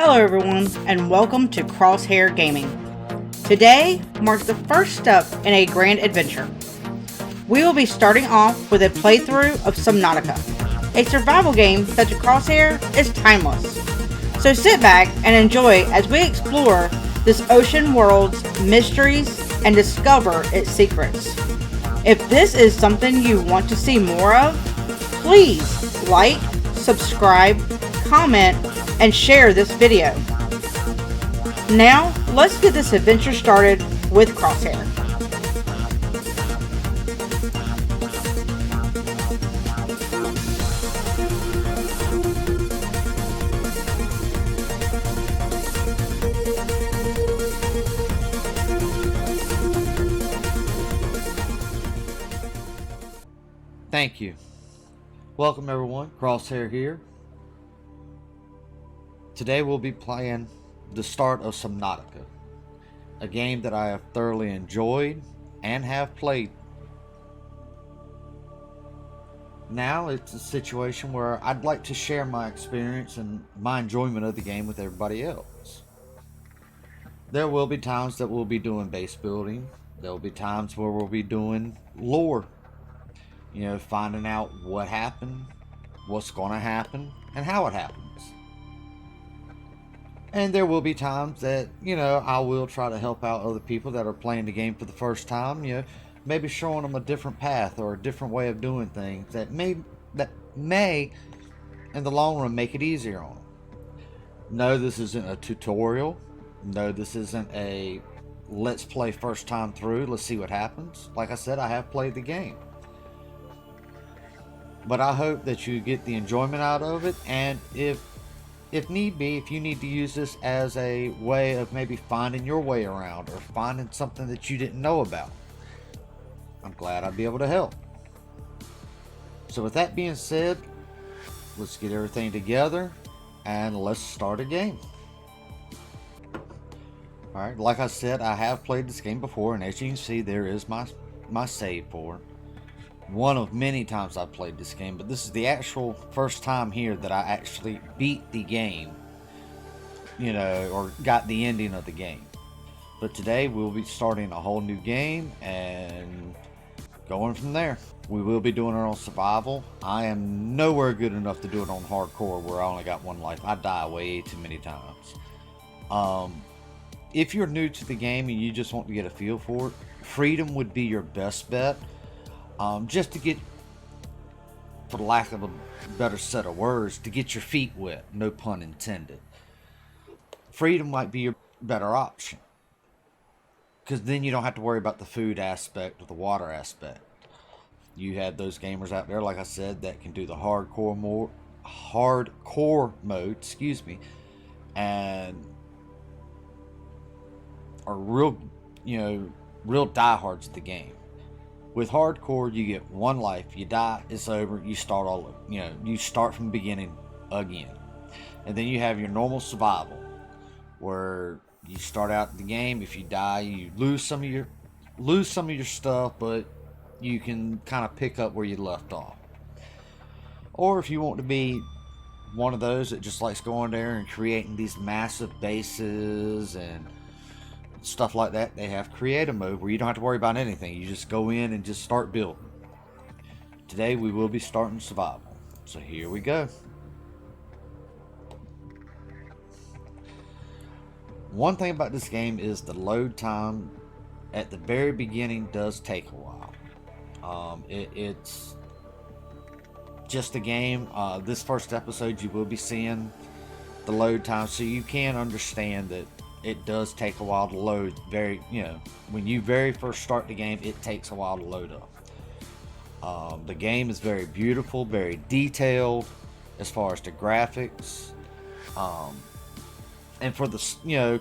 Hello everyone, and welcome to Crosshair Gaming. Today marks the first step in a grand adventure. We will be starting off with a playthrough of Subnautica, a survival game that to Crosshair is timeless. So sit back and enjoy as we explore this ocean world's mysteries and discover its secrets. If this is something you want to see more of, please like, subscribe, comment, and share this video. Now, let's get this adventure started with Crosshair. Thank you. Welcome everyone, Crosshair here. Today we'll be playing the start of Subnautica, a game that I have thoroughly enjoyed and have played. Now it's a situation where I'd like to share my experience and my enjoyment of the game with everybody else. There will be times that we'll be doing base building. There will be times where we'll be doing lore. Finding out what happened, what's going to happen, and how it happens. And there will be times that, I will try to help out other people that are playing the game for the first time, maybe showing them a different path or a different way of doing things that may, in the long run, make it easier on them. No, this isn't a tutorial. No, this isn't a let's play first time through, let's see what happens. Like I said, I have played the game. But I hope that you get the enjoyment out of it, and if need be, if you need to use this as a way of maybe finding your way around or finding something that you didn't know about, I'm glad I'd be able to help. So with that being said, let's get everything together and let's start a game. Alright, like I said, I have played this game before, and as you can see, there is my save for it. One of many times I've played this game, but this is the actual first time here that I actually beat the game, or got the ending of the game. But today we'll be starting a whole new game and going from there. We will be doing it on survival. I am nowhere good enough to do it on hardcore where I only got one life. I die way too many times. If you're new to the game and you just want to get a feel for it, freedom would be your best bet. Just to get, for lack of a better set of words, to get your feet wet, no pun intended. Freedom might be your better option, because then you don't have to worry about the food aspect or the water aspect. You have those gamers out there, like I said, that can do the hardcore mode, and are real diehards of the game. With hardcore, you get one life, you die, it's over, you start all over. You start from the beginning again. And then you have your normal survival, where you start out the game, if you die, you lose some of your stuff, but you can kind of pick up where you left off. Or if you want to be one of those that just likes going there and creating these massive bases and stuff like that, they have creative mode where you don't have to worry about anything. You just go in and just start building. Today we will be starting survival, so here we go. One thing about this game is the load time at the very beginning does take a while. It's just a game. This first episode you will be seeing the load time, so you can understand that it does take a while to load. When you very first start the game, it takes a while to load up. The game is very beautiful, very detailed as far as the graphics. And for the,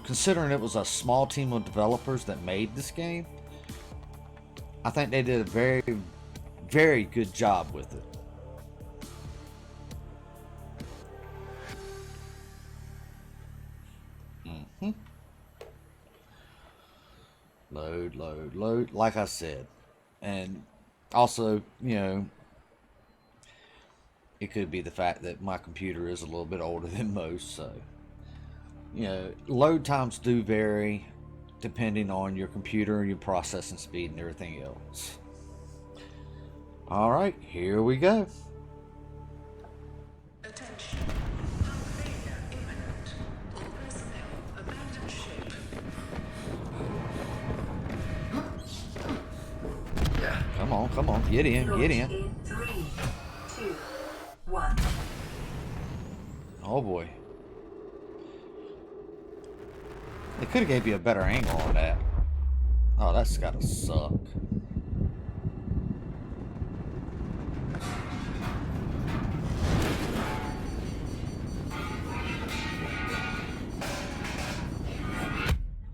considering it was a small team of developers that made this game, I think they did a very, very good job with it. Load, like I said. And also, it could be the fact that my computer is a little bit older than most, so You know, load times do vary depending on your computer, your processing speed, and everything else. Alright, here we go. Attention. Pump failure imminent. All personnel abandon ship. Come on, get in, get in. In 3, 2, 1. Oh boy. They could have gave you a better angle on that. Oh, that's gotta suck.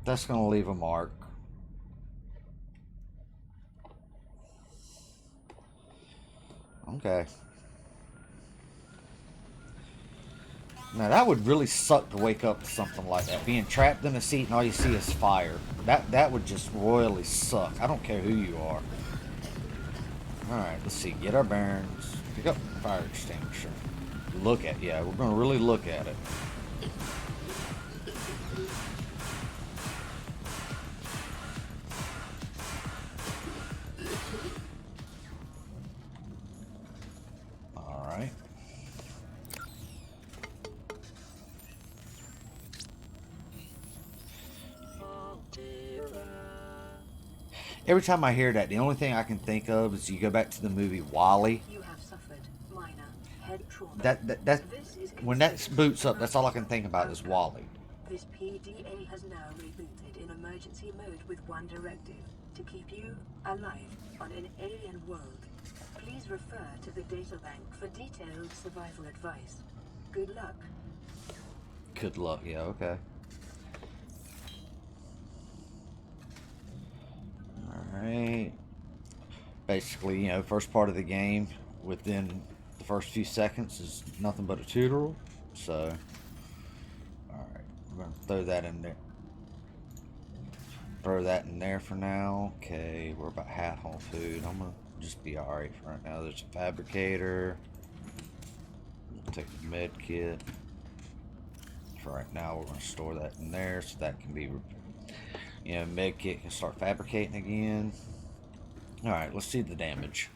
That's gonna leave a mark. Okay. Now that would really suck to wake up to something like that. Being trapped in a seat and all you see is fire. That would just royally suck. I don't care who you are. Alright, let's see. Get our bearings. Pick up the fire extinguisher. Look at, yeah, we're gonna really look at it. Alright. Every time I hear that, the only thing I can think of is you go back to the movie WALL-E. You have suffered minor head trauma. That when that boots up, that's all I can think about is WALL-E. This PDA has now rebooted in emergency mode with one directive: to keep you alive on an alien world. Please refer to the databank for detailed survival advice. Good luck. Good luck, yeah, okay. Alright. Basically, you know, first part of the game, within the first few seconds, is nothing but a tutorial. So, alright, we're going to throw that in there. Throw that in there for now. Okay, we're about half on food. I'm going to just be alright for right now. There's a fabricator. We'll take the med kit. For right now, we're going to store that in there so that can be, you know, med kit can start fabricating again. Alright, let's see the damage.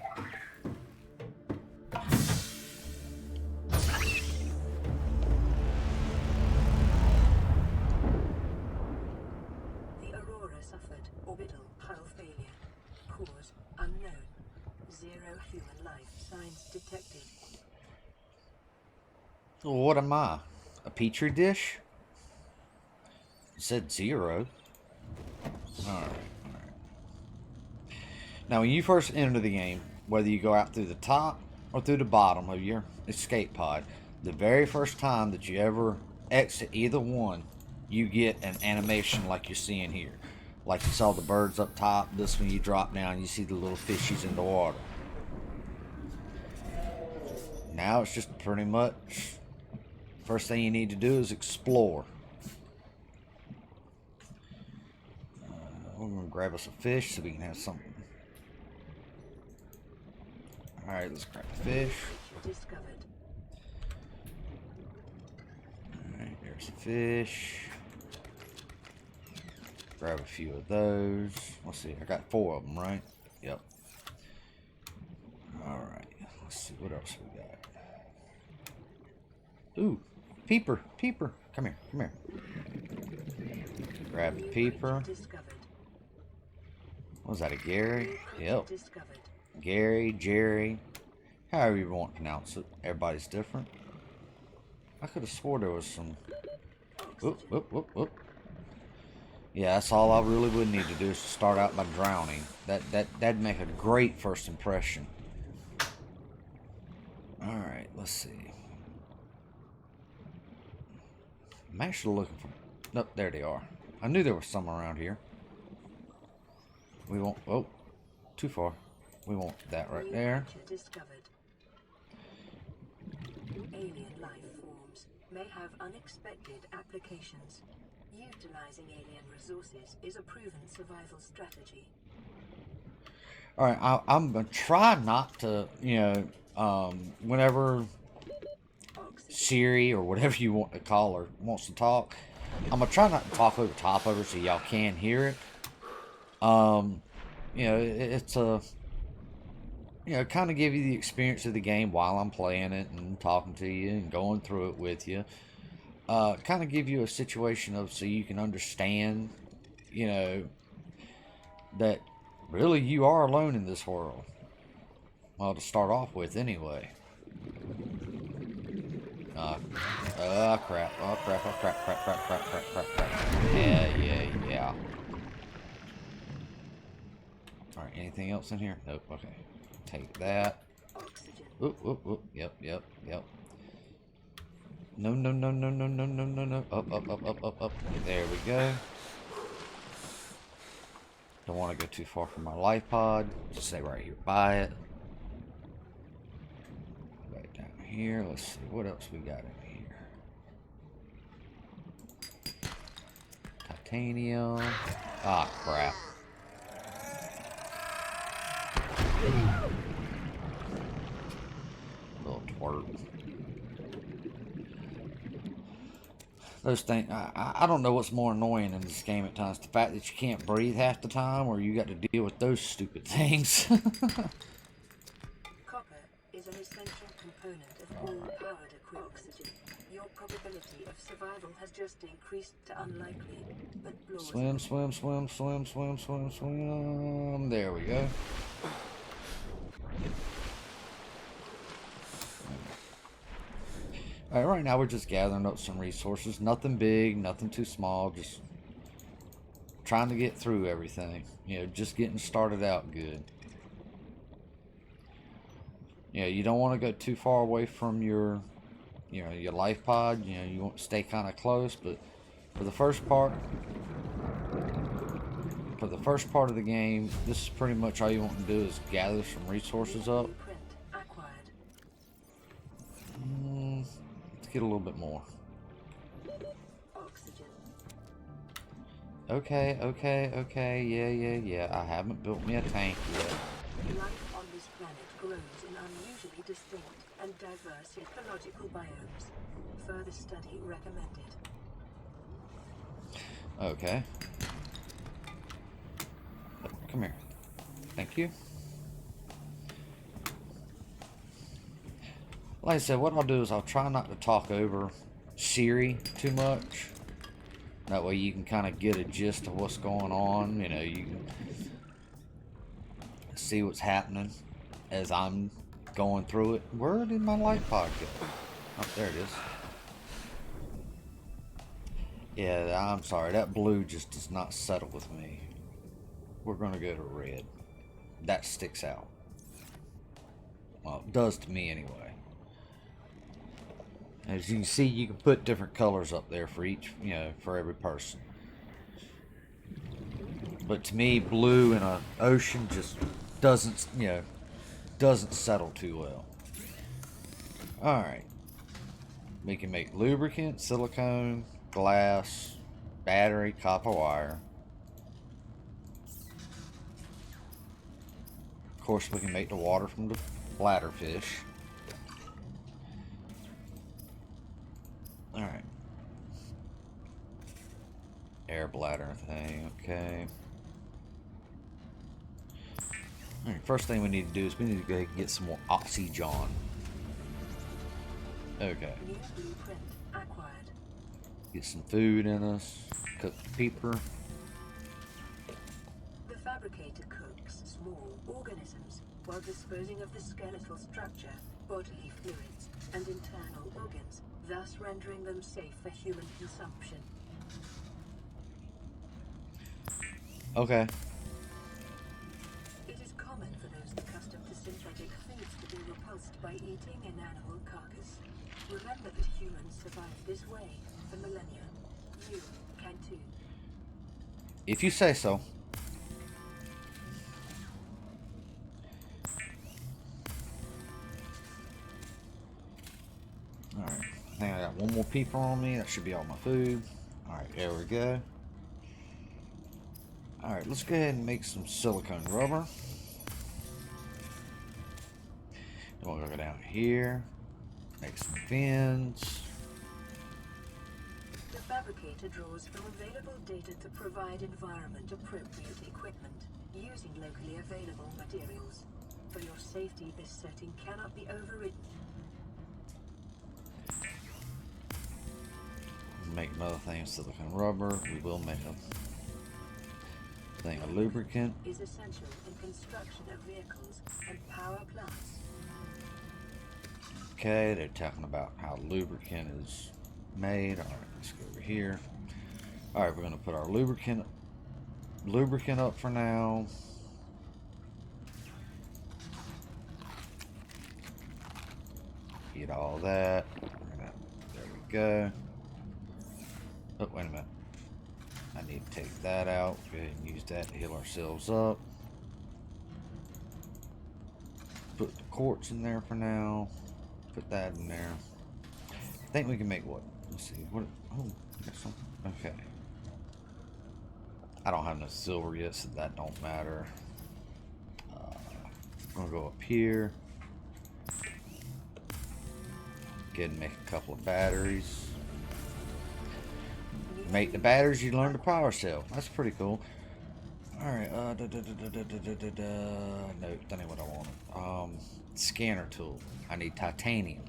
The Aurora suffered orbital hull failure. Cause unknown. 0 human life signs detected. Well, what am I? A petri dish? It said 0. Alright. Now, when you first enter the game, whether you go out through the top or through the bottom of your escape pod, the very first time that you ever exit either one, you get an animation like you're seeing here. Like you saw the birds up top, this one you drop down, you see the little fishies in the water. Now it's just pretty much, first thing you need to do is explore. We're going to grab us a fish so we can have something. Alright, let's grab the fish. Discovered. Alright, there's the fish. Grab a few of those. Let's see, I got 4 of them, right? Yep. Alright, let's see what else we got. Ooh, peeper, peeper. Come here, come here. Grab the peeper. Discovered. What was that, a Gary? Yep. Discovered. Gary, Jerry, however you want to pronounce it. Everybody's different. I could have swore there was some. Oop, oop, oop, oop. Yeah, that's all I really would need to do is to start out by drowning. That'd make a great first impression. All right, let's see. I'm actually looking for. Nope, there they are. I knew there was some around here. We won't. Oh, too far. We want that right there. Discovered. Alien life forms may have unexpected applications. Utilizing alien resources is a proven survival strategy. All right, I'm gonna try not to, you know, whenever Siri or whatever you want to call her wants to talk, I'm gonna try not to talk over top of it so y'all can hear it. You know, it's a, you know, kind of give you the experience of the game while I'm playing it and talking to you and going through it with you. Kind of give you a situation of so you can understand, you know, that really you are alone in this world. Well, to start off with, anyway. Crap. Oh, crap. Oh, crap. Crap. Crap. Crap. Crap. Crap. Crap. Yeah. Alright, anything else in here? Nope. Okay. Take that. Oop. Yep. No. Up. There we go. Don't want to go too far from my life pod. Just stay right here by it. Right down here. Let's see what else we got in here. Titanium. Ah, crap. Little twerp. Those things, I don't know what's more annoying in this game at times. The fact that you can't breathe half the time, or you got to deal with those stupid things. Copper is an essential component of all powered equipment. Oxygen. Your probability of survival has just increased to unlikely, but plausible. Swim. There we go. Alright, right now we're just gathering up some resources. Nothing big, nothing too small. Just trying to get through everything. You know, just getting started out good. Yeah, you don't want to go too far away from your, you know, your life pod. You know, you want to stay kind of close. But for the first part of the game, this is pretty much all you want to do is gather some resources up. Let's get a little bit more. Oxygen. Okay. Yeah. I haven't built me a tank yet. Life on this planet grows in unusually distinct and diverse ecological biomes. Further study recommended. Okay. Come here. Thank you. Like I said, what I'll do is I'll try not to talk over Siri too much. That way you can kind of get a gist of what's going on. You know, you can see what's happening as I'm going through it. Where did my light pod go? Oh, there it is. Yeah, I'm sorry. That blue just does not settle with me. We're going to go to red. That sticks out. Well, it does to me anyway. As you can see, you can put different colors up there for each, you know, for every person. But to me, blue in an ocean just doesn't, you know, doesn't settle too well. Alright. We can make lubricant, silicone, glass, battery, copper wire. Of course, we can make the water from the bladderfish. Alright. Air bladder thing, okay. Alright, first thing we need to do is we need to go ahead and get some more oxygen. Okay. New blueprint acquired. Get some food in us. Cook the peeper. The fabricator cooks small organisms while disposing of the skeletal structure, bodily fluids, and internal organs, thus rendering them safe for human consumption. Okay. It is common for those accustomed to synthetic foods to be repulsed by eating an animal carcass. Remember that humans survived this way for millennia. You can too. If you say so. Alright. I think I got one more peeper on me. That should be all my food. Alright, there we go. Alright, let's go ahead and make some silicone rubber. Then we'll go down here. Make some fins. The fabricator draws from available data to provide environment-appropriate equipment, using locally available materials. For your safety, this setting cannot be overridden. Make another thing of silicone rubber. We will make a thing of lubricant. Is essential in construction of vehicles and power plants. Okay, they're talking about how lubricant is made. Alright, let's go over here. Alright, we're gonna put our lubricant up for now. Get all that. There we go. Oh, wait a minute. I need to take that out. Go ahead and use that to heal ourselves up. Put the quartz in there for now. Put that in there. I think we can make what? Let's see. What? Oh, got something. Okay. I don't have no silver yet, so that don't matter. I'm gonna go up here. Go ahead and make a couple of batteries. Make the batteries, you learn the power cell. That's pretty cool. Alright, no, that ain't what I wanted. Scanner tool. I need titanium.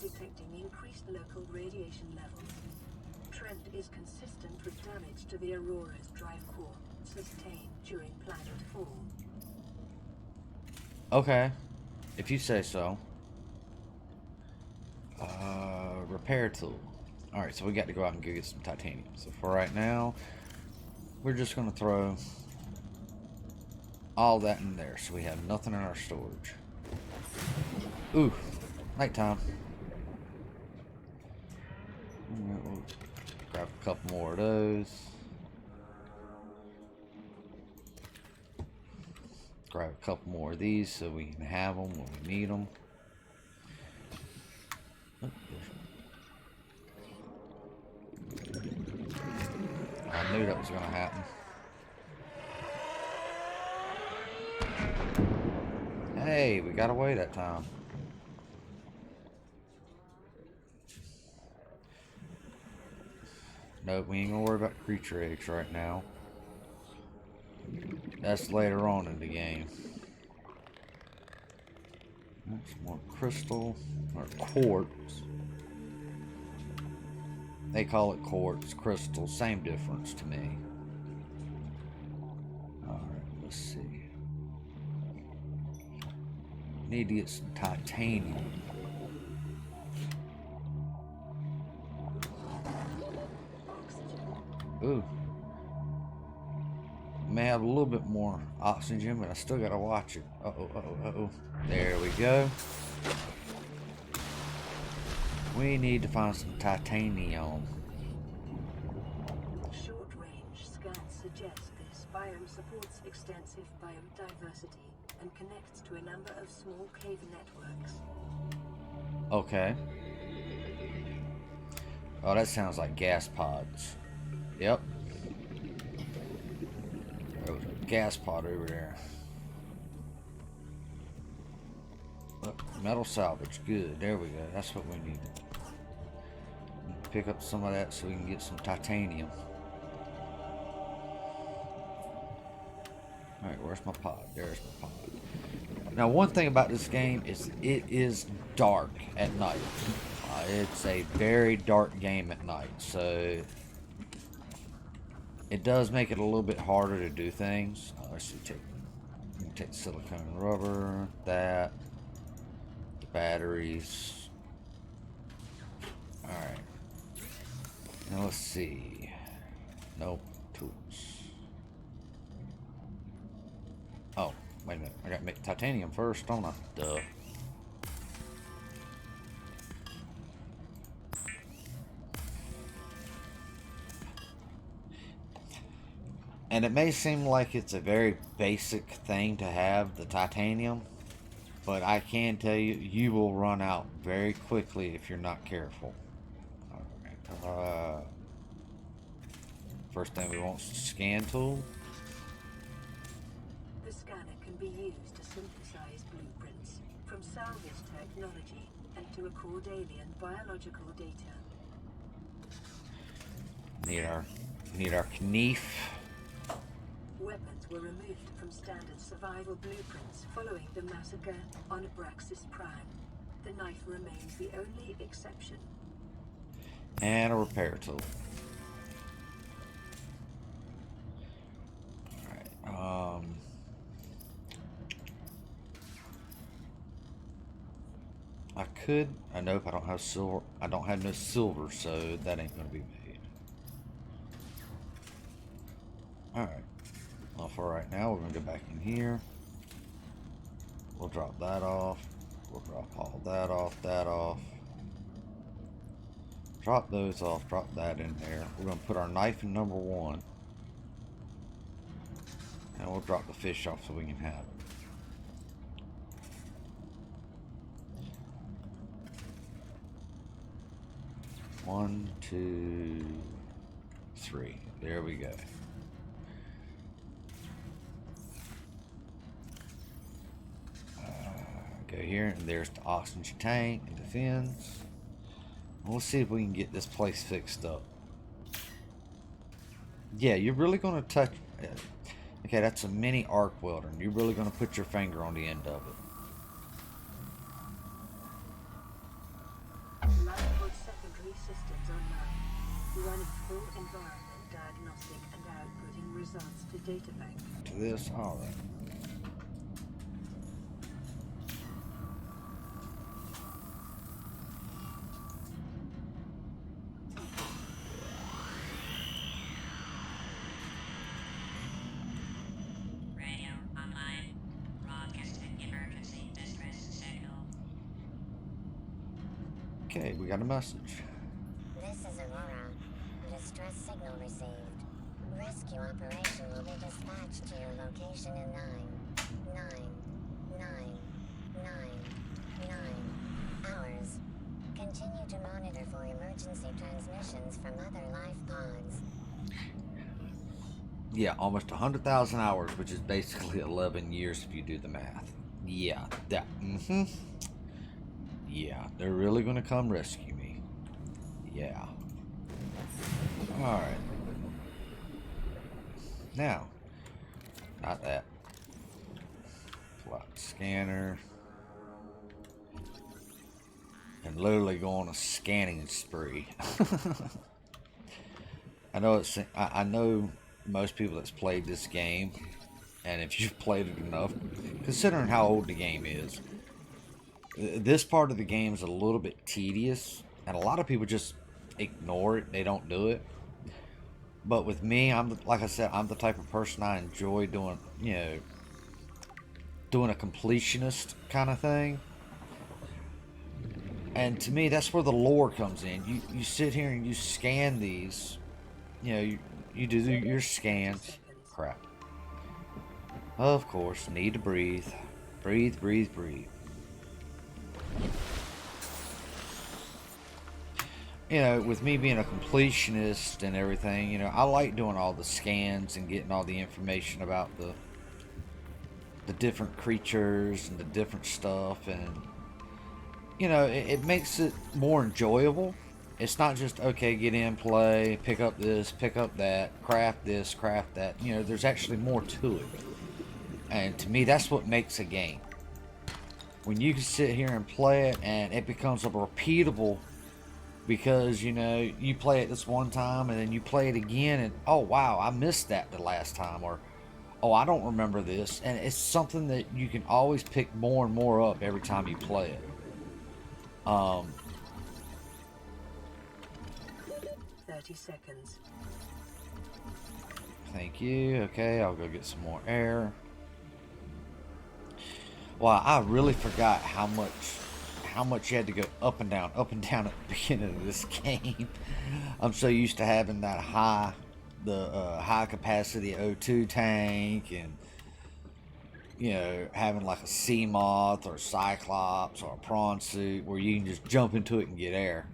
Detecting increased local radiation levels. Trend is consistent with damage to the Aurora's drive core sustained during planet fall. Okay, if you say so. Repair tool. Alright, so we got to go out and go get some titanium. So for right now, we're just going to throw all that in there so we have nothing in our storage. Ooh, nighttime. We'll grab a couple more of those. Grab a couple more of these so we can have them when we need them. I knew that was going to happen. Hey, we got away that time. Nope, we ain't gonna worry about creature eggs right now. That's later on in the game. That's more crystal or quartz. They call it quartz, crystal, same difference to me. Alright, let's see. Need to get some titanium. Ooh. May have a little bit more oxygen, but I still gotta watch it. Uh-oh, uh-oh, uh-oh. There we go. We need to find some titanium. Short-range scans suggest this biome supports extensive biodiversity and connects to a number of small cave networks. Okay. Oh, that sounds like gas pods. Yep. There was a gas pod over there. Look, metal salvage. Good. There we go. That's what we need. Pick up some of that so we can get some titanium. Alright, where's my pod? There's my pod. Now, one thing about this game is it is dark at night. It's a very dark game at night, so it does make it a little bit harder to do things. Let's see, take silicone rubber, that, the batteries. Alright. Now let's see. Nope, tools. Oh, wait a minute. I gotta make titanium first, don't I? Duh. And it may seem like it's a very basic thing to have, the titanium, but I can tell you, you will run out very quickly if you're not careful. First thing we want is the scan tool. The scanner can be used to synthesize blueprints from salvage technology and to record alien biological data. Need our knife. Weapons were removed from standard survival blueprints following the massacre on Abraxas Prime. The knife remains the only exception. And a repair tool. Alright, nope, I don't have silver. I don't have no silver, so that ain't gonna be made. Alright. Well, for right now, we're gonna go back in here. We'll drop that off. We'll drop all that off. Drop those off, drop that in there. We're gonna put our knife in number 1. And we'll drop the fish off so we can have it. One, 2, 3. There we go. Go here, and there's the oxygen tank and the fins. We'll see if we can get this place fixed up. Yeah, you're really going to touch... Okay, that's a mini arc welder, and you're really going to put your finger on the end of it. Lifeboat secondary systems online. Running full environment diagnostic and outputting results to databank. To this, alright. Okay, we got a message. This is Aurora. Distress signal received. Rescue operation will be dispatched to your location in 9 hours. Continue to monitor for emergency transmissions from other life pods. Yeah, almost 100,000 hours, which is basically 11 years if you do the math. Yeah, that. Yeah, they're really gonna come rescue me. Yeah. Alright. Now. Not that. Pull out the scanner. And literally go on a scanning spree. I know most people that's played this game, and if you've played it enough, considering how old the game is, this part of the game is a little bit tedious, and a lot of people just ignore it. They don't do it. But with me, like I said, I'm the type of person I enjoy doing, doing a completionist kind of thing. And to me, that's where the lore comes in. You sit here and you scan these. You do your scans. Crap. Of course, need to breathe. Breathe, breathe, breathe. With me being a completionist and everything, I like doing all the scans and getting all the information about the different creatures and the different stuff, and it makes it more enjoyable. It's not just, okay, get in, play, pick up this, pick up that, craft this, craft that. There's actually more to it. And to me, that's what makes a game. When you can sit here and play it and it becomes a repeatable, because you play it this one time and then you play it again and, oh wow, I missed that the last time, or oh, I don't remember this, and it's something that you can always pick more and more up every time you play it. 30 seconds. Thank you. Okay, I'll go get some more air. Well, I really forgot how much you had to go up and down at the beginning of this game. I'm so used to having that high capacity O2 tank, and having like a sea moth or a cyclops or a prawn suit where you can just jump into it and get air,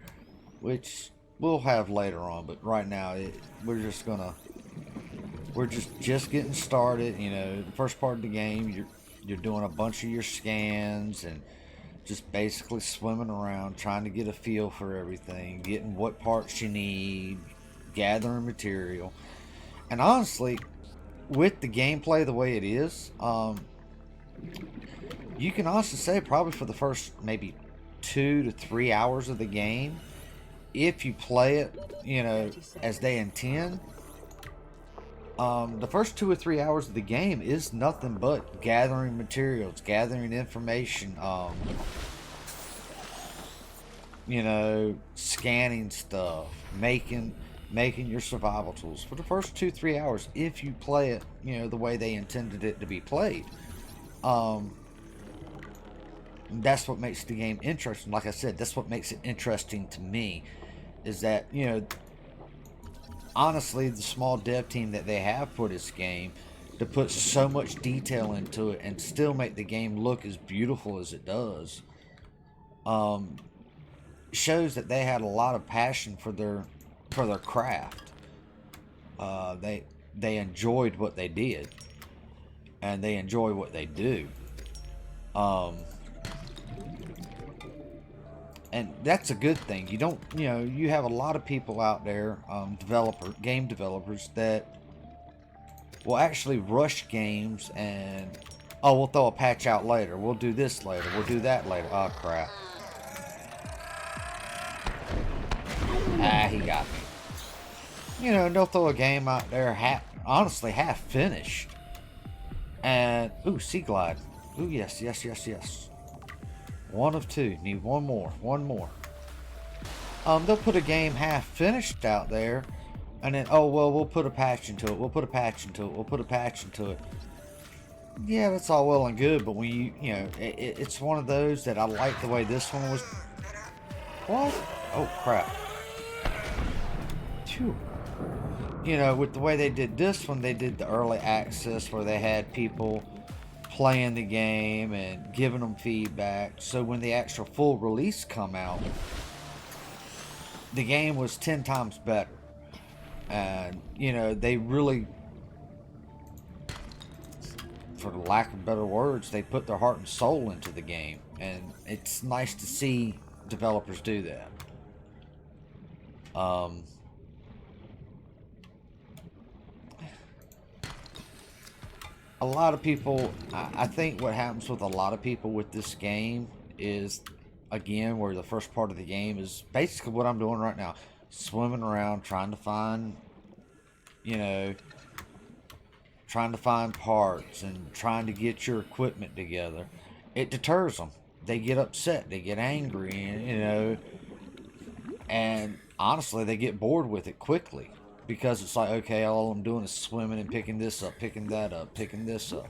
which we'll have later on. But right now, we're just getting started. The first part of the game, You're doing a bunch of your scans and just basically swimming around, trying to get a feel for everything, getting what parts you need, gathering material. And honestly, with the gameplay the way it is, you can honestly say probably for the first maybe 2 to 3 hours of the game, if you play it, as they intend, the first 2 or 3 hours of the game is nothing but gathering materials, gathering information, scanning stuff, making your survival tools for the first 2 3 hours if you play it, the way they intended it to be played. That's what makes the game interesting. Like I said, that's what makes it interesting to me, is that, honestly, the small dev team that they have for this game, to put so much detail into it and still make the game look as beautiful as it does, shows that they had a lot of passion for their craft. They enjoyed what they did, and they enjoy what they do. And that's a good thing. You don't, you have a lot of people out there, game developers, that will actually rush games and, oh, we'll throw a patch out later. We'll do this later. We'll do that later. Oh, crap. Ah, he got me. They'll throw a game out there honestly half finished. And, ooh, Sea Glide. Ooh, yes. One of two. Need one more. They'll put a game half finished out there, and then, oh, well, we'll put a patch into it. We'll put a patch into it. Yeah, that's all well and good, but when it's one of those that I like the way this one was. What? Oh, crap. Phew. With the way they did this one, they did the early access where they had people playing the game and giving them feedback. So when the actual full release come out, the game was 10 times better. And, they really, for the lack of better words, they put their heart and soul into the game. And it's nice to see developers do that. A lot of people, I think what happens with a lot of people with this game is, again, where the first part of the game is basically what I'm doing right now. Swimming around, trying to find parts and trying to get your equipment together. It deters them. They get upset. They get angry, and honestly, they get bored with it quickly. Because it's like, okay, all I'm doing is swimming and picking this up, picking that up, picking this up.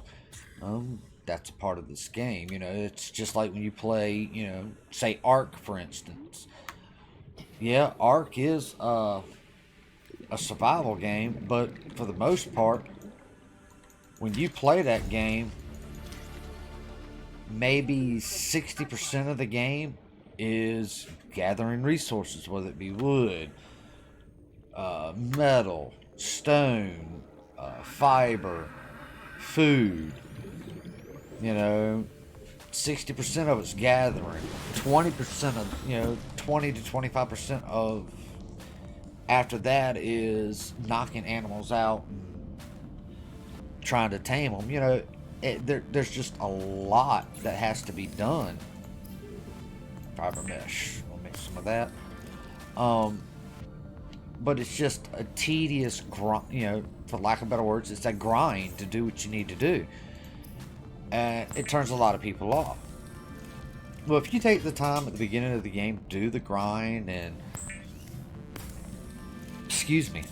That's a part of this game. It's just like when you play, say Ark, for instance. Yeah, Ark is a survival game, but for the most part, when you play that game, maybe 60% of the game is gathering resources, whether it be wood, metal, stone, fiber, food. 60% of it's gathering. 20% of, 20 to 25% of after that is knocking animals out and trying to tame them. There's just a lot that has to be done. Fiber mesh. We'll make some of that. But it's just a tedious grind, for lack of better words, it's a grind to do what you need to do. And it turns a lot of people off. Well, if you take the time at the beginning of the game to do the grind and, excuse me,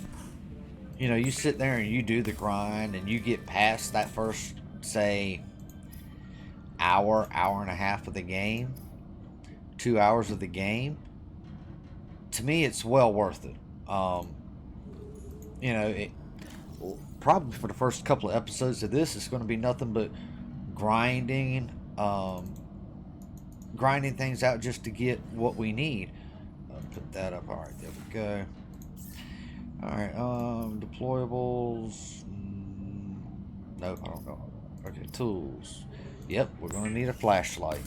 you sit there and you do the grind and you get past that first, say, hour and a half of the game, 2 hours of the game, to me, it's well worth it. Probably for the first couple of episodes of this, it's going to be nothing but grinding things out just to get what we need. Put that up. All right, there we go. All right, deployables. Nope, I don't know. Okay, tools. Yep, we're going to need a flashlight.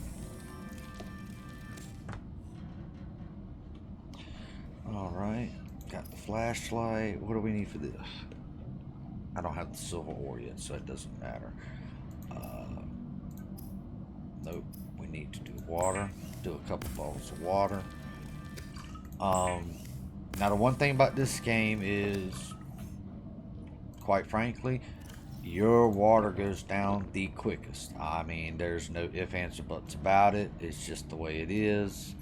Alright, got the flashlight. What do we need for this? I don't have the silver ore yet, so it doesn't matter. Nope, we need to do water. Do a couple bottles of water. Now the one thing about this game is, quite frankly, your water goes down the quickest. I mean, there's no ifs, ands, or buts about it. It's just the way it is.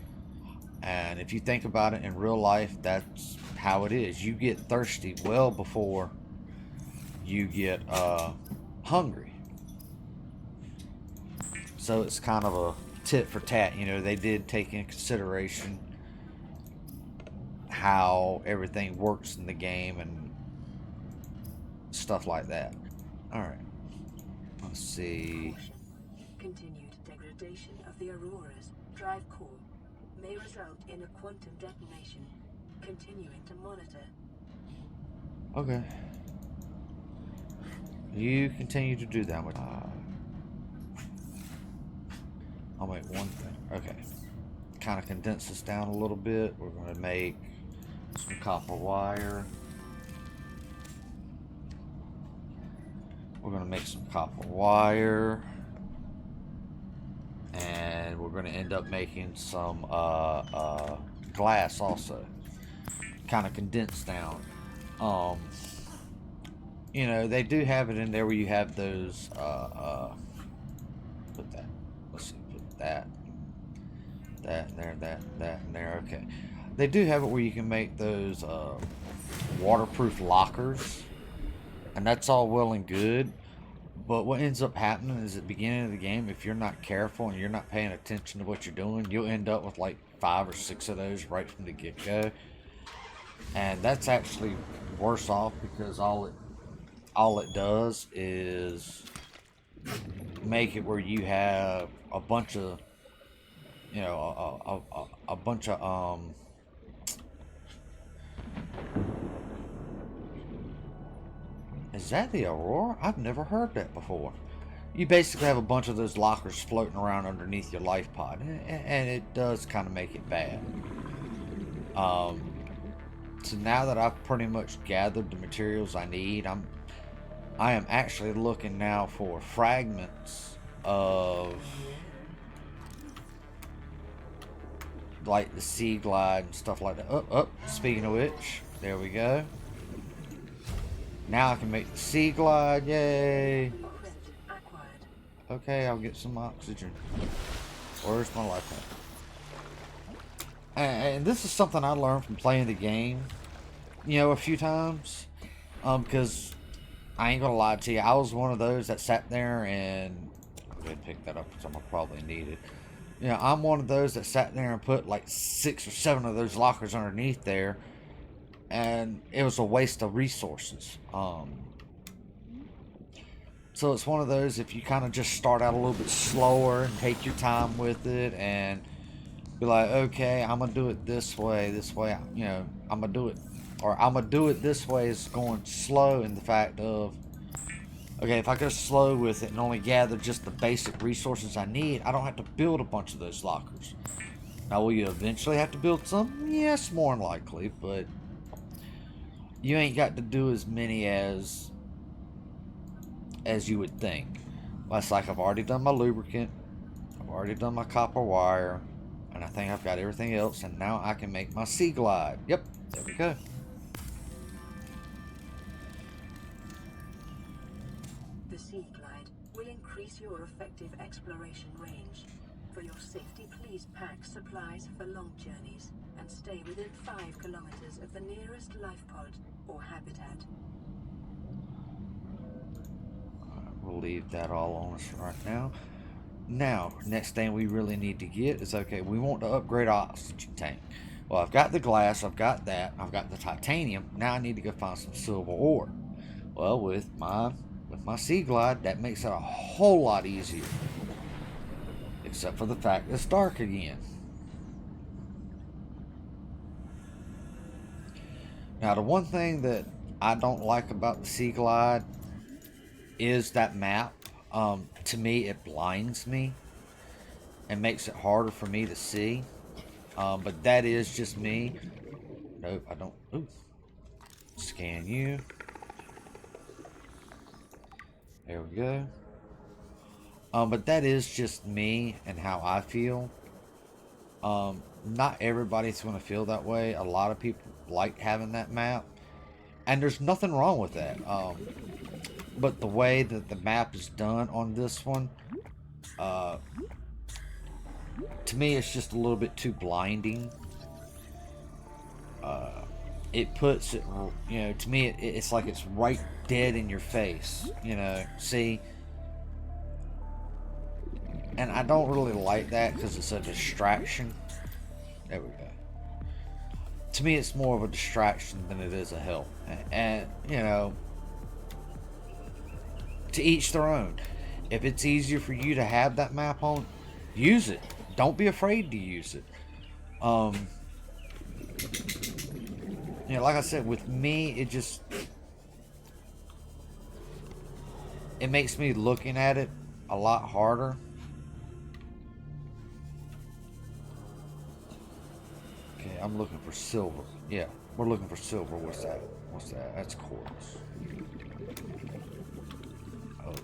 And if you think about it in real life, that's how it is. You get thirsty well before you get hungry. So it's kind of a tit for tat. You know, they did take into consideration how everything works in the game and stuff like that. Alright. Let's see. Continued degradation of the Aurora's drive core may result in a quantum detonation. Continuing to monitor. Okay. You continue to do that. I'll make one thing. Okay. Kind of condense this down a little bit. We're going to make some copper wire. We're going to make some copper wire. And we're going to end up making some glass also. Kind of condensed down. You know, they do have it in there where you have those, put that, let's see, put that in there, that in there, okay. They do have it where you can make those, waterproof lockers, and that's all well and good, but what ends up happening is at the beginning of the game, if you're not careful and you're not paying attention to what you're doing, you'll end up with like 5 or 6 of those right from the get-go, and that's actually worse off because all it does is make it where you have a bunch of, you know, a bunch of, is that the Aurora? I've never heard that before. You basically have a bunch of those lockers floating around underneath your life pod, and it does kind of make it bad. So now that I've pretty much gathered the materials I need, I am actually looking now for fragments of like the Sea Glide and stuff like that. Speaking of which, there we go. Now I can make the Sea Glide, yay! Okay, I'll get some oxygen. Where's my life at? And this is something I learned from playing the game, you know, a few times. Because I ain't gonna lie to you, I was one of those that sat there and I'll go ahead and pick that up because I'm gonna probably need it. You know, I'm one of those that sat there and put like 6 or 7 of those lockers underneath there, and it was a waste of resources. So it's one of those, if you kind of just start out a little bit slower and take your time with it and be like, okay, I'm gonna do it this way, you know, I'm gonna do it this way is going slow in the fact of, okay, if I go slow with it and only gather just the basic resources I need, I don't have to build a bunch of those lockers. Now, will you eventually have to build some? Yes, more than likely, but you ain't got to do as many as you would think. That's like I've already done my lubricant, I've already done my copper wire, and I think I've got everything else, and now I can make my Sea Glide. Yep, there we go. The Sea Glide will increase your effective exploration range. For your safety, please pack supplies for long journeys and stay within 5 kilometers of the nearest life pod or habitat. We'll leave that all on us right now. Now, next thing we really need to get is, okay, we want to upgrade our oxygen tank. Well, I've got the glass, I've got that, I've got the titanium. Now I need to go find some silver ore. Well, with my Sea Glide, that makes it a whole lot easier. Except for the fact it's dark again. Now, the one thing that I don't like about the Sea Glide is that map. To me, it blinds me and makes it harder for me to see. But that is just me. Nope, I don't. Ooh. Scan you. There we go. But that is just me and how I feel. Not everybody's going to feel that way. A lot of people like having that map. And there's nothing wrong with that. But the way that the map is done on this one, to me, it's just a little bit too blinding. It puts it, you know, to me, it's like it's right dead in your face, you know, see? And I don't really like that because it's a distraction. There we go. To me, it's more of a distraction than it is a help. And you know, to each their own. If it's easier for you to have that map on, use it. Don't be afraid to use it. You know, like I said, with me, it makes me looking at it a lot harder. Okay, I'm looking for silver. Yeah, we're looking for silver. What's that? What's that? That's quartz. Oh.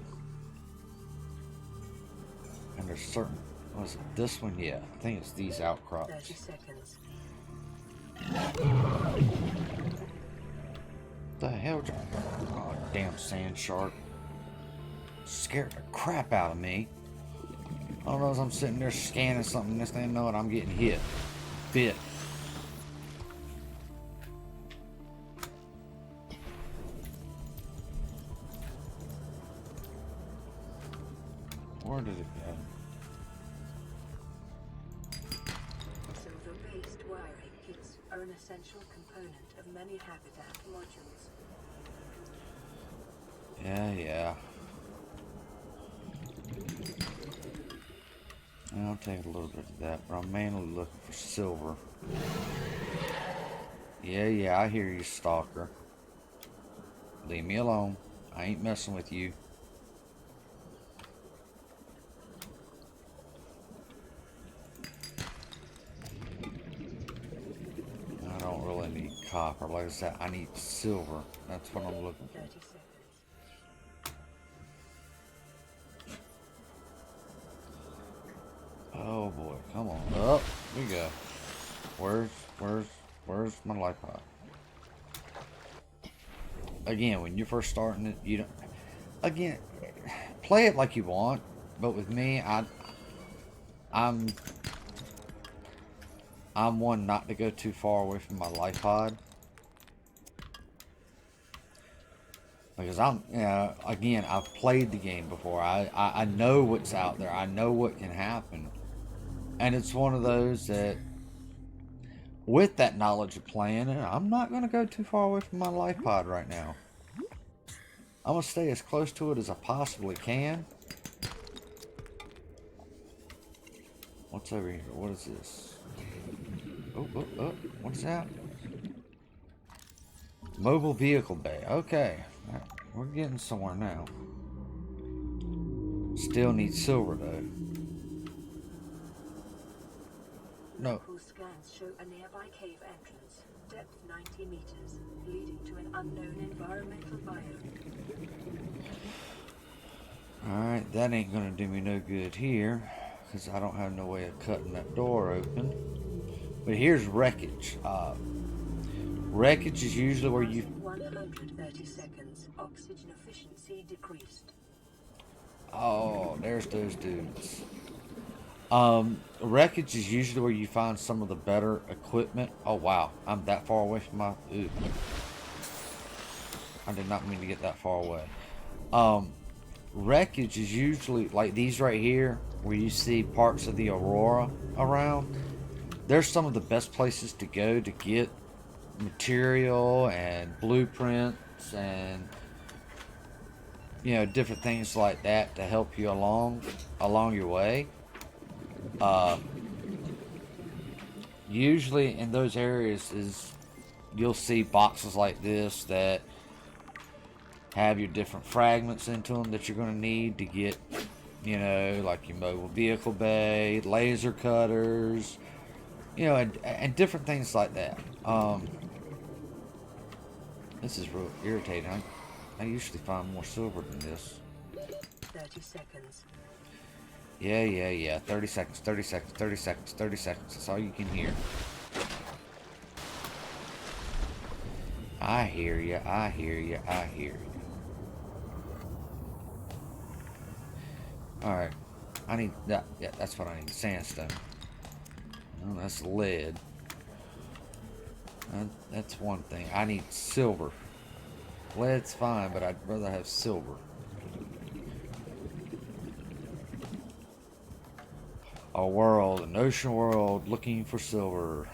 And there's certain... Was it this one? Yeah, I think it's these outcrops. 30 seconds. The hell? Oh, damn sand shark. Scared the crap out of me. I don't know, as I'm sitting there scanning something, next thing I know it, I'm getting hit. Bit. Where did it go? Silver-based wiring kits are an essential component of many habitat modules. Yeah. I'll take a little bit of that, but I'm mainly looking for silver. Yeah, I hear you, stalker. Leave me alone. I ain't messing with you. I don't really need copper. Like I said, I need silver. That's what I'm looking for. 30 seconds. Oh boy, come on. Up we go. Where's my life pod? Again, when you're first starting it, you don't. Again, play it like you want, but with me, I'm one not to go too far away from my life pod. Because again, I've played the game before. I know what's out there. I know what can happen. And it's one of those that, with that knowledge of playing it, I'm not going to go too far away from my life pod right now. I'm going to stay as close to it as I possibly can. What's over here? What is this? Oh, what is that? Mobile vehicle bay. Okay. We're getting somewhere now. Still need silver, though. No. Local scans show a nearby cave entrance, depth 90 meters, leading to an unknown environmental biome. Alright, that ain't gonna do me no good here, because I don't have no way of cutting that door open. But here's wreckage. Wreckage is usually where you... 130 seconds. Oxygen efficiency decreased. Oh, there's those dudes. Wreckage is usually where you find some of the better equipment. Oh wow, I'm that far away from my... Ooh. I did not mean to get that far away. Wreckage is usually like these right here, where you see parts of the aurora around. There's some of the best places to go to get material and blueprints and, you know, different things like that to help you along your way. Usually in those areas you'll see boxes like this that have your different fragments into them that you're going to need to get, you know, like your mobile vehicle bay, laser cutters, you know, and different things like that. This is real irritating. I usually find more silver than this. 30 seconds. Yeah. 30 seconds, 30 seconds, 30 seconds, 30 seconds. That's all you can hear. I hear you, I hear you, I hear you. Alright. I need that. Yeah, that's what I need. Sandstone. Oh, that's lead. That's one thing. I need silver. Lead's fine, but I'd rather have silver. A world, an ocean world, looking for silver.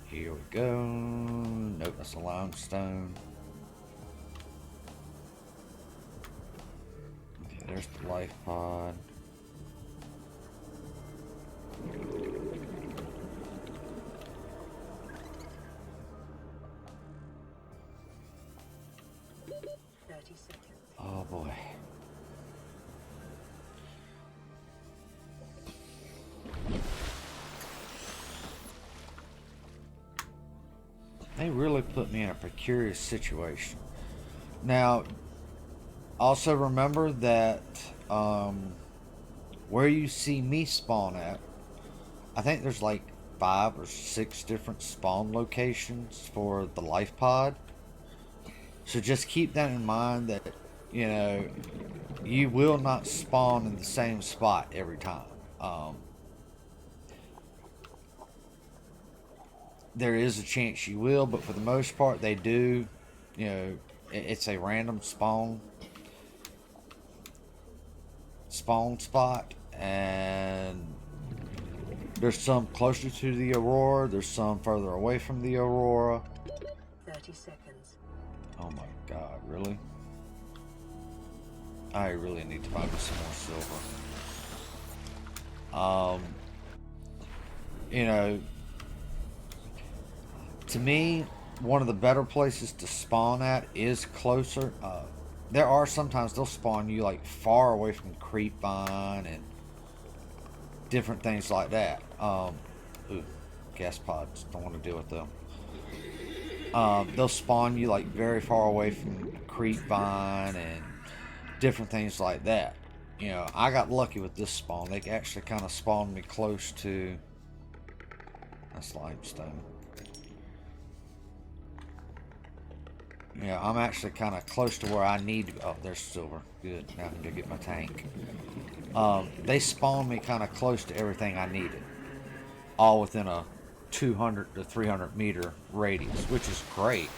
Here we go. Nope, that's a limestone. Okay, there's the life pod. Oh boy. They really put me in a precarious situation. Now, also remember that where you see me spawn at, I think there's like 5 or 6 different spawn locations for the life pod. So just keep that in mind that, you know, you will not spawn in the same spot every time. There is a chance you will, but for the most part they do. You know, it's a random spawn spot, and there's some closer to the aurora, there's some further away from the aurora. 30 seconds. Oh my god, really? I really need to find me some more silver. You know, to me, one of the better places to spawn at is closer. There are sometimes they'll spawn you like far away from creepvine and different things like that. Ooh, gas pods. Don't want to deal with them. They'll spawn you like very far away from creepvine and different things like that. You know, I got lucky with this spawn. They actually kind of spawned me close to. That's limestone. Yeah, I'm actually kind of close to where I need to. Oh, there's silver. Good. Now I can go get my tank. They spawned me kind of close to everything I needed. All within a 200 to 300 meter radius, which is great.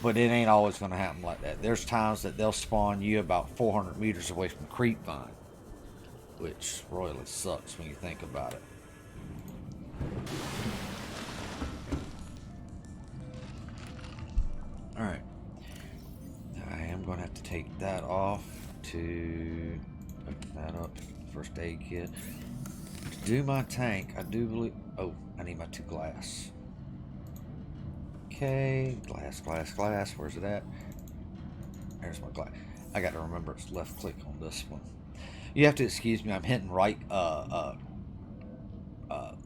But it ain't always going to happen like that. There's times that they'll spawn you about 400 meters away from creepvine, which royally sucks when you think about it. Alright. I am going to have to take that off to open that up. First aid kit. To do my tank, I do believe... Oh, I need my 2 glass. Okay, glass. Where's it at? There's my glass. I got to remember it's left click on this one. You have to excuse me. I'm hitting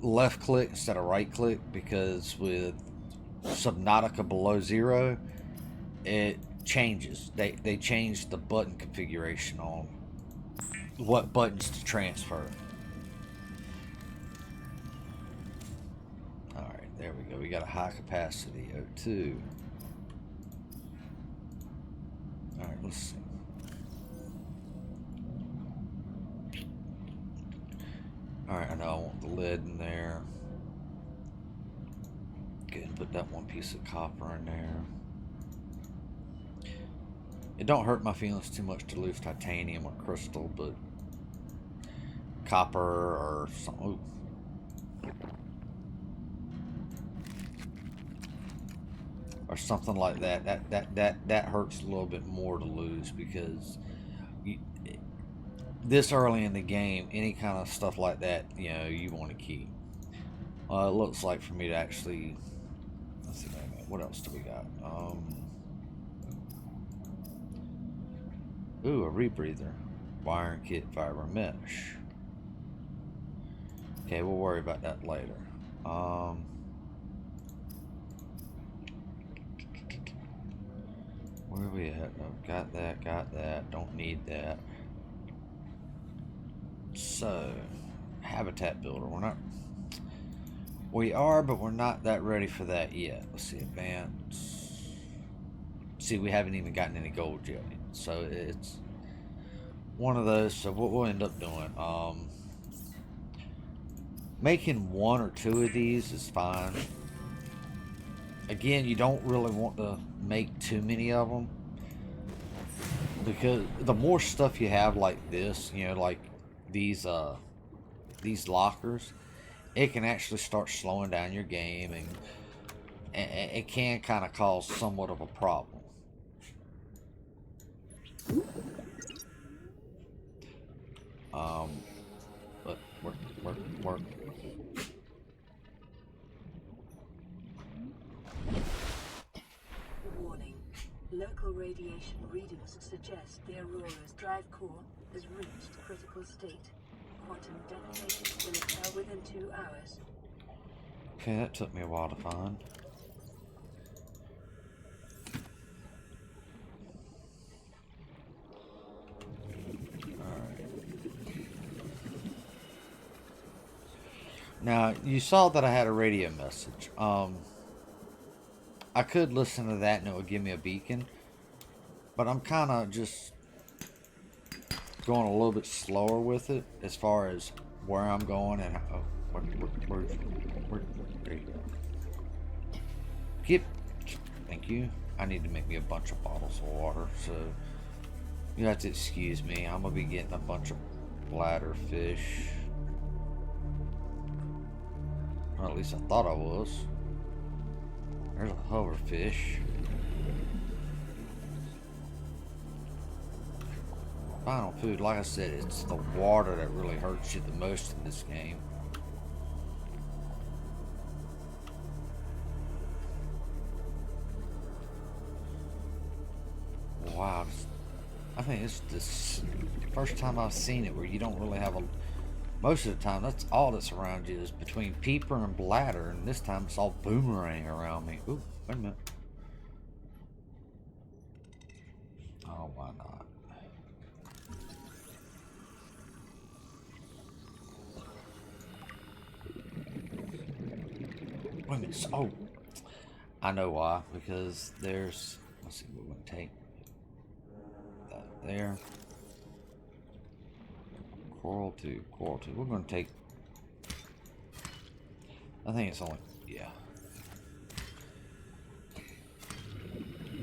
left click instead of right click because with Subnautica below 0, it changes. They changed the button configuration on what buttons to transfer. Alright, there we go. We got a high capacity O2. Alright, let's see. Alright, I know I want the lead in there. Go ahead and put that one piece of copper in there. It don't hurt my feelings too much to lose titanium or crystal, but copper or something. Ooh. Or something like that. That hurts a little bit more to lose because this early in the game, any kind of stuff like that, you know, you want to keep. It looks like for me to actually. Let's see, what else do we got? Ooh, a rebreather. Wire and kit fiber mesh. Okay, we'll worry about that later. Where are we at? Oh, got that. Don't need that. So, habitat builder. We are, but we're not that ready for that yet. Let's see, advance. See, we haven't even gotten any gold yet. So it's one of those. So what we'll end up doing, making one or two of these is fine. Again, you don't really want to make too many of them, because the more stuff you have like this, you know, like these lockers, it can actually start slowing down your game, and it can kind of cause somewhat of a problem. But work. Warning. Local radiation readings suggest the Aurora's drive core has reached critical state. Quantum detonation will occur within 2 hours. Okay, that took me a while to find. Now, you saw that I had a radio message. I could listen to that and it would give me a beacon, but I'm kind of just going a little bit slower with it as far as where I'm going and how, where, there you go. Thank you. I need to make me a bunch of bottles of water, so you have to excuse me. I'm gonna be getting a bunch of bladder fish. Or at least I thought I was. There's a hoverfish. Final food, like I said, it's the water that really hurts you the most in this game. Wow, I think it's the first time I've seen it where you don't really have a... Most of the time, that's all that's around you is between peeper and bladder, and this time it's all boomerang around me. Ooh, wait a minute. Oh, why not? Wait a minute. Oh, I know why. Because there's... Let's see what we're going to take. That there. Coral 2. We're going to take... I think it's only... Yeah.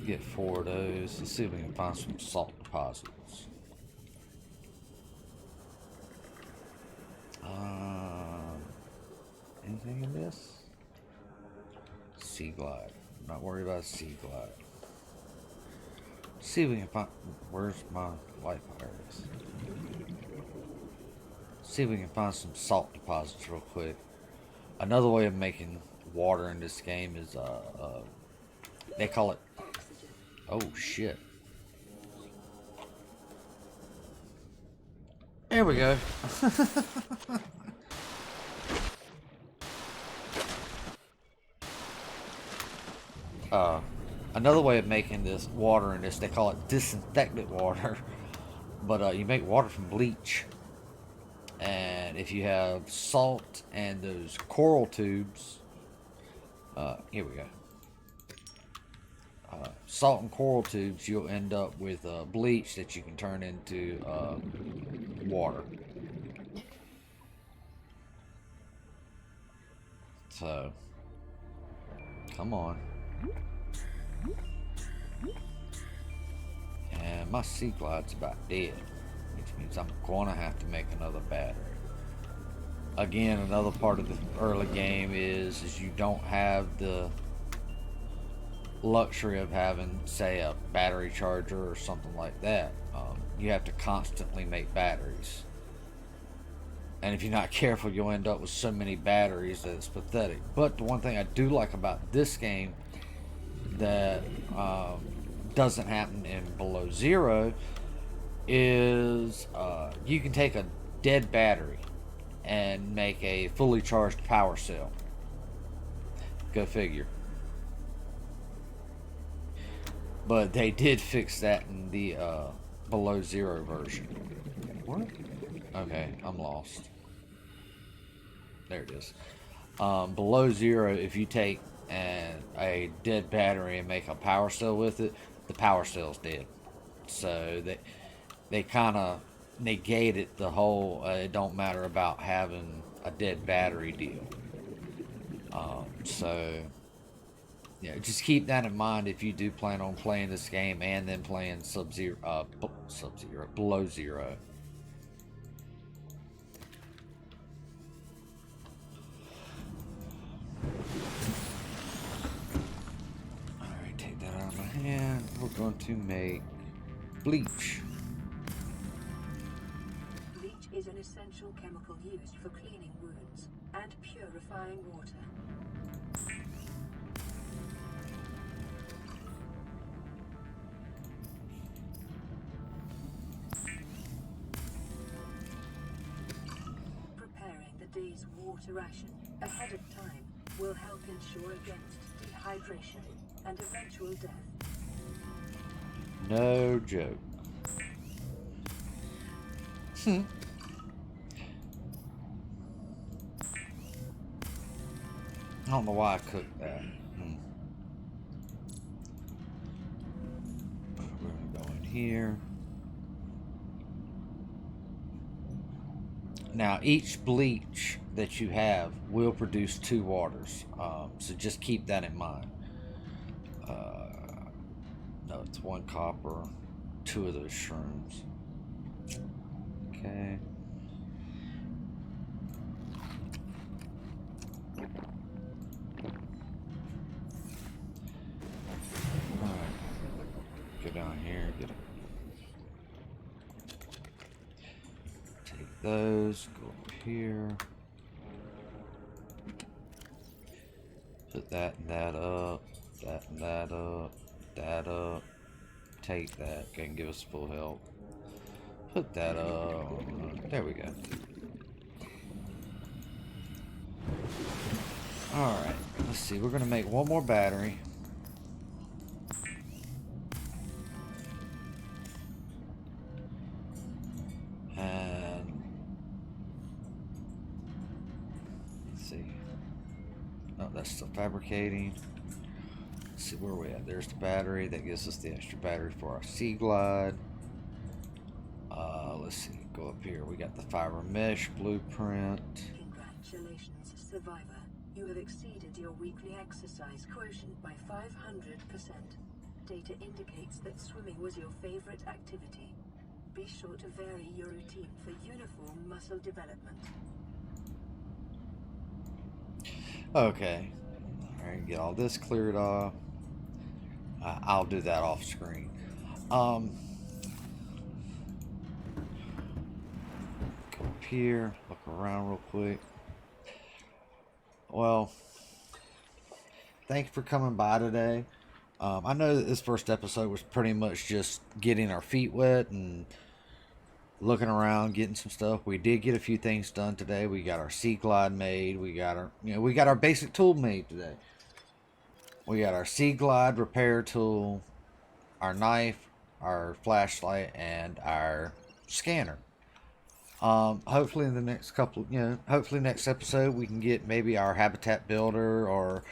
Get 4 of those. Let's see if we can find some salt deposits. Anything in this? Sea glide. I'm not worried about sea glide. See if we can find... Where's my light fires? See if we can find some salt deposits real quick. Another way of making water in this game is they call it... Oh shit. There we go. Another way of making this water in this, they call it disinfectant water. But you make water from bleach. And if you have salt and those coral tubes, here we go. Salt and coral tubes, you'll end up with bleach that you can turn into water. So, come on. And my sea glide's about dead, which means I'm going to have to make another battery. Again, another part of the early game is you don't have the luxury of having, say, a battery charger or something like that. You have to constantly make batteries. And if you're not careful, you'll end up with so many batteries that it's pathetic. But the one thing I do like about this game that doesn't happen in Below Zero is you can take a dead battery and make a fully charged power cell. Go figure. But they did fix that in the below zero version. What? Okay, I'm lost. There it is. Below zero, if you take a dead battery and make a power cell with it, the power cell's dead. So they kind of negated the whole it don't matter about having a dead battery deal. So yeah, just keep that in mind if you do plan on playing this game and then playing below zero. Alright, take that out of my hand. We're going to make bleach. Bleach is an essential chemical used for cleaning wounds and purifying water. Preparing the day's water ration ahead of time will help ensure against dehydration and eventual death. No joke. I don't know why I cooked that. We're gonna go in here. Now, each bleach that you have will produce 2 waters, so just keep that in mind. No, it's 1 copper, 2 of those shrooms. Okay. Alright. Go down here, get it. Take those, go up here. Put that and that up, that and that up, that up. Take that, can give us full health. Put that up, there we go. Alright, let's see, we're gonna make 1 more battery. And let's see. Oh, that's still fabricating. Let's see where we at. There's the battery. That gives us the extra battery for our Sea Glide. Let's see. Go up here. We got the fiber mesh blueprint. Congratulations, survivor. You have exceeded your weekly exercise quotient by 500%. Data indicates that swimming was your favorite activity. Be sure to vary your routine for uniform muscle development. Okay. Alright, get all this cleared off. I'll do that off screen. Go up here, look around real quick. Well, thank you for coming by today. I know that this first episode was pretty much just getting our feet wet and looking around, getting some stuff. We did get a few things done today. We got our Sea Glide made. We got our basic tool made today. We got our Sea Glide repair tool, our knife, our flashlight, and our scanner. Hopefully in the next hopefully next episode we can get maybe our habitat builder, or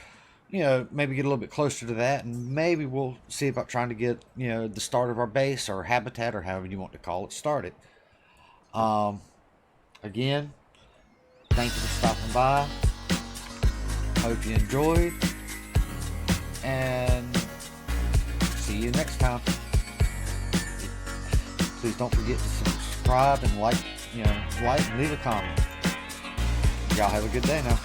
maybe get a little bit closer to that, and maybe we'll see about trying to get the start of our base or habitat, or however you want to call it, started. Again, thank you for stopping by. Hope you enjoyed, and see you next time. Please don't forget to subscribe and like and leave a comment. Y'all have a good day now.